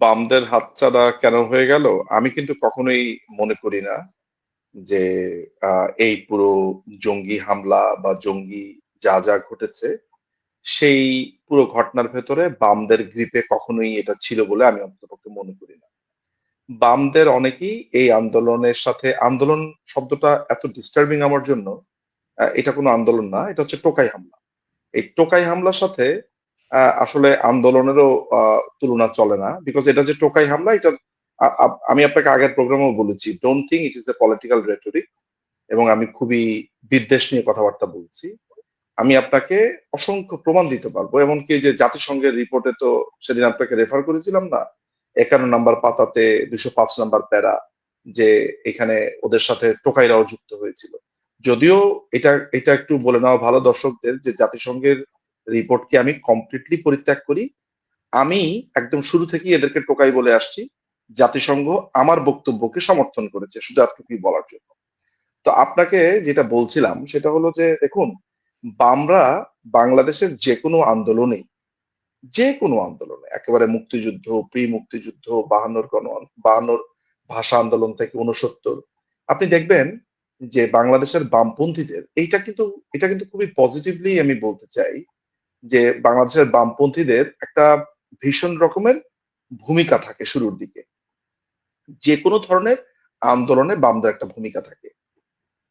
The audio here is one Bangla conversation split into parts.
বামদের হাতছাড়া কেন হয়ে গেল? আমি কিন্তু কখনোই মনে করি না যে এই পুরো জঙ্গি হামলা বা জঙ্গি যা যা ঘটেছে সেই পুরো ঘটনার ভেতরে বামদের গ্রিপে কখনোই এটা ছিল বলে আমি অন্ততপক্ষে মনে করি না। বামদের অনেকেই এই আন্দোলনের সাথে আন্দোলন শব্দটা এত ডিস্টার্বিং আমার জন্য। এটা কোনো আন্দোলন না, এটা হচ্ছে টোকাই হামলা। এই টোকাই হামলার সাথে আসলে আন্দোলনেরও তুলনা চলে না। বিকজ এটা যে টোকাই হামলা এটা আমি আপনাকে আগের প্রোগ্রামেও বলেছি, don't think it is a political rhetoric এবং আমি খুবই বিদ্বেষ নিয়ে কথাবার্তা বলছি। আমি আপনাকে অসংখ্য প্রমাণ দিতে পারবো। এমনকি যে জাতিসংঘের রিপোর্টে তো সেদিন আপনাকে রেফার করেছিলাম না? ৫১ নাম্বার পাতাতে ২০৫ নাম্বার প্যারা যে এখানে ওদের সাথে টোকাইরাও যুক্ত হয়েছিল। যদিও এটা এটা একটু বলে নেওয়া ভালো দর্শকদের যে জাতিসংঘের রিপোর্টকে আমি কমপ্লিটলি পরিত্যাগ করি। আমি একদম শুরু থেকেই এদেরকে টোকাই বলে আসছি। জাতিসংঘ আমার বক্তব্যকে সমর্থন করেছে শুধু এতটুকুই বলার জন্য। তো আপনাকে যেটা বলছিলাম সেটা হলো যে দেখুন, বামরা বাংলাদেশের যে কোনো আন্দোলনে একেবারে মুক্তিযুদ্ধ, মুক্তিযুদ্ধ, ৫২ ভাষা আন্দোলন থেকে ৬৯, আপনি দেখবেন যে বাংলাদেশের বামপন্থীদের এটা কিন্তু খুবই পজিটিভলি আমি বলতে চাই যে বাংলাদেশের বামপন্থীদের একটা ভীষণ রকমের ভূমিকা থাকে শুরুর দিকে। যে কোনো ধরনের আন্দোলনে বামদের একটা ভূমিকা থাকে।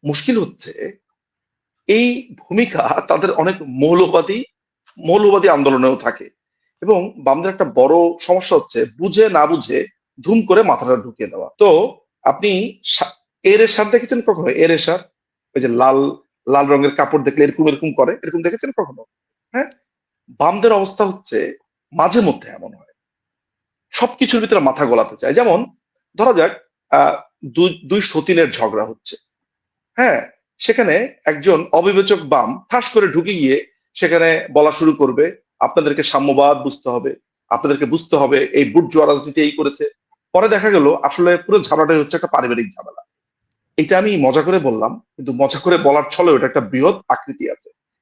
মুশকিল হচ্ছে এই ভূমিকা তাদের অনেক মৌলবাদী আন্দোলনেও থাকে। এবং বামদের একটা বড় সমস্যা হচ্ছে বুঝে না বুঝে ধুম করে মাথাটা ঢুকিয়ে দেওয়া। তো আপনি এরেশার দেখেছেন কখনো? এরেশার ওই যে লাল লাল রঙের কাপড় দেখলে এরকম এরকম করে, এরকম দেখেছেন কখনো? হ্যাঁ, বামদের অবস্থা হচ্ছে মাঝে মধ্যে এমন হয়, সবকিছুর ভিতরে মাথা গলাতে চায়। যেমন ধরা যাক আহ দুই সতীনের ঝগড়া হচ্ছে, হ্যাঁ, সেখানে একজন অবিবেচক বাম ঠাস করে ঢুকে গিয়ে সেখানে বলা শুরু করবে, আপনাদেরকে সাম্যবাদ বুঝতে হবে, আপনাদেরকে বুঝতে হবে এই বুর্জোয়া রাজনীতি এই করেছে। পরে দেখা গেল আসলে পুরো ঝামেলাটাই হচ্ছে একটা পারিবারিক ঝামেলা। এটা আমি মজা করে বললাম, কিন্তু মজা করে বলার ছলে ওটা একটা বৃহৎ আকৃতি আছে।